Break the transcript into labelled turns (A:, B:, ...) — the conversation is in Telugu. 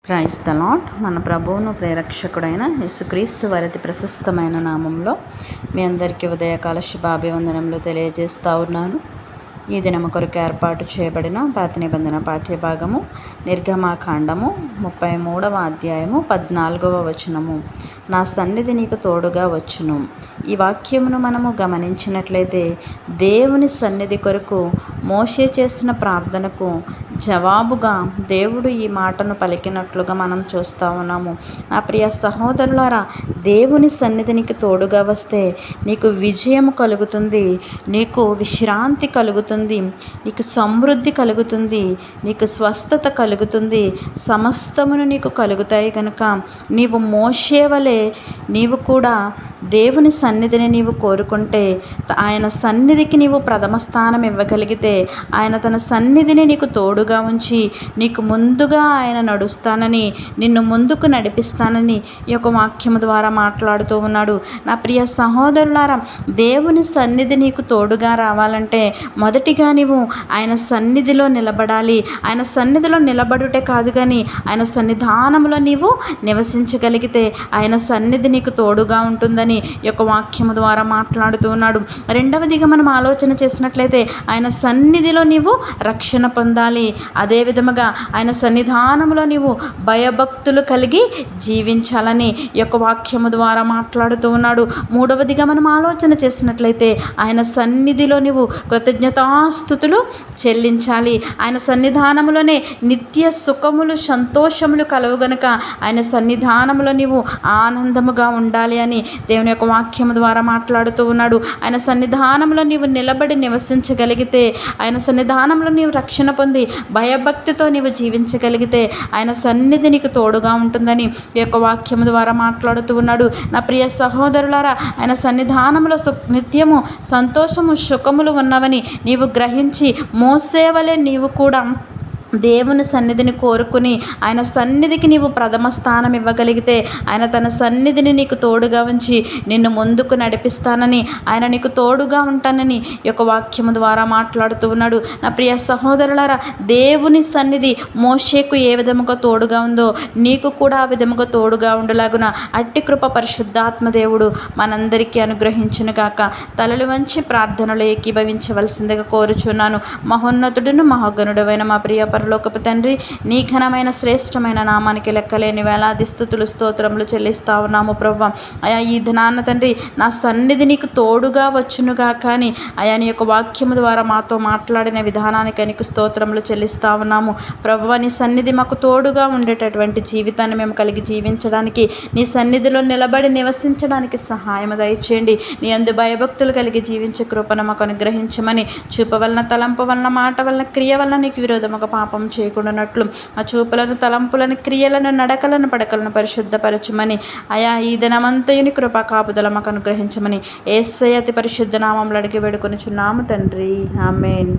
A: Praise the lord. మన ప్రభువును ప్రేరక్షకుడైన యేసుక్రీస్తు వారి అతి ప్రశస్తమైన నామంలో మీ అందరికీ ఉదయకాల శుభాభివందనములు తెలియజేస్తూ ఉన్నాను. ఈ దినము కొరకు ఏర్పాటు చేయబడిన పాత నిబంధన పాఠ్యభాగము నిర్గమాకాండము 33వ అధ్యాయము 14వ వచనము. నా సన్నిధి నీకు తోడుగా వచ్చును. ఈ వాక్యమును మనము గమనించినట్లయితే దేవుని సన్నిధి కొరకు మోషే చేసిన ప్రార్థనకు జవాబుగా దేవుడు ఈ మాటను పలికినట్లుగా మనం చూస్తూ ఉన్నాము. నా ప్రియ సహోదరులారా, దేవుని సన్నిధినికి తోడుగా వస్తే నీకు విజయం కలుగుతుంది, నీకు విశ్రాంతి కలుగుతుంది, నీకు సమృద్ధి కలుగుతుంది, నీకు స్వస్థత కలుగుతుంది, సమస్తమును నీకు కలుగుతాయి. కనుక నీవు మోషే వలె నీవు కూడా దేవుని సన్నిధిని నీవు కోరుకుంటే, ఆయన సన్నిధికి నీవు ప్రథమ స్థానం ఇవ్వగలిగితే, ఆయన తన సన్నిధిని నీకు తోడుగా ఉంచి నీకు ముందుగా ఆయన నడుస్తానని, నిన్ను ముందుకు నడిపిస్తానని ఈ యొక్క వాక్యము ద్వారా మాట్లాడుతూ ఉన్నాడు. నా ప్రియ సహోదరులారా, దేవుని సన్నిధి నీకు తోడుగా రావాలంటే మొదటిగా నీవు ఆయన సన్నిధిలో నిలబడాలి. ఆయన సన్నిధిలో నిలబడుటే కాదు కానీ ఆయన సన్నిధానంలో నీవు నివసించగలిగితే ఆయన సన్నిధి నీకు తోడుగా ఉంటుందని ఈ యొక్క వాక్యము ద్వారా మాట్లాడుతూ ఉన్నాడు. రెండవదిగా మనం ఆలోచన చేసినట్లయితే ఆయన సన్నిధిలో నీవు రక్షణ పొందాలి. అదే విధముగా ఆయన సన్నిధానంలో నీవు భయభక్తులు కలిగి జీవించాలని ఈ యొక్క వాక్యము ద్వారా మాట్లాడుతూ ఉన్నాడు. మూడవదిగా మనం ఆలోచన చేసినట్లయితే ఆయన సన్నిధిలో నీవు కృతజ్ఞతాస్తుతులు చెల్లించాలి. ఆయన సన్నిధానంలోనే నిత్య సుఖములు సంతోషములు కలవు గనుక ఆయన సన్నిధానంలో నీవు ఆనందముగా ఉండాలి అని దేవుని యొక్క వాక్యము ద్వారా మాట్లాడుతూ ఉన్నాడు. ఆయన సన్నిధానంలో నీవు నిలబడి నివసించగలిగితే, ఆయన సన్నిధానంలో నీవు రక్షణ పొంది భయభక్తితో నీవు జీవించగలిగితే ఆయన సన్నిధి నీకు తోడుగా ఉంటుందని ఈ యొక్క వాక్యము ద్వారా మాట్లాడుతూ ఉన్నాడు. నా ప్రియ సహోదరులారా, ఆయన సన్నిధానంలో నిత్యము సంతోషము సుఖములు ఉన్నవని నీవు గ్రహించి మోసేవలే నీవు కూడా దేవుని సన్నిధిని కోరుకుని ఆయన సన్నిధికి నీవు ప్రథమ స్థానం ఇవ్వగలిగితే, ఆయన తన సన్నిధిని నీకు తోడుగా ఉంచి నిన్ను ముందుకు నడిపిస్తానని, ఆయన నీకు తోడుగా ఉంటానని ఈ యొక్క వాక్యము ద్వారా మాట్లాడుతూ ఉన్నాడు. నా ప్రియ సహోదరులారా, దేవుని సన్నిధి మోషేకు ఏ విధముగా తోడుగా ఉందో నీకు కూడా ఆ విధముగా తోడుగా ఉండలాగున అట్టి కృప పరిశుద్ధాత్మ దేవుడు మనందరికీ అనుగ్రహించును గాక. తలలు వంచి ప్రార్థనలు ఏకీభవించవలసిందిగా కోరుచున్నాను. మహోన్నతుడును మహాగణుడవైన మా ప్రియ పరలోకపు తండ్రి, నీ ఘనమైన శ్రేష్టమైన నామానికి లెక్కలేని వేలాది స్తుతులు స్తోత్రములు చెల్లిస్తా ఉన్నాము ప్రభువా. అయా ఈ దినాన్న తండ్రి, నా సన్నిధి నీకు తోడుగా వచ్చునుగా కానీ అయా నీ యొక్క వాక్యము ద్వారా మాతో మాట్లాడిన విధానానికి నీకు స్తోత్రములు చెల్లిస్తా ఉన్నాము ప్రభువా. నీ సన్నిధి మాకు తోడుగా ఉండేటటువంటి జీవితాన్ని మేము కలిగి జీవించడానికి, నీ సన్నిధిలో నిలబడి నివసించడానికి సహాయం దయచేయండి. నీ అందు భయభక్తులు కలిగి జీవించే కృపను మాకు అనుగ్రహించమని, చూపు వలన తలంపు వలన మాట వలన క్రియ వలన నీకు విరోధముగా పాపం చేయకుండానట్లు ఆ చూపులను తలంపులను క్రియలను నడకలను పడకలను పరిశుద్ధపరచమని, అయా ఈ దినమంతయుని కృపా కాపుదల మాకు అనుగ్రహించమని యేసయ్య అతి పరిశుద్ధ నామములో అడిగి వేడుకొనుచున్నాము తండ్రి. ఆమేన్.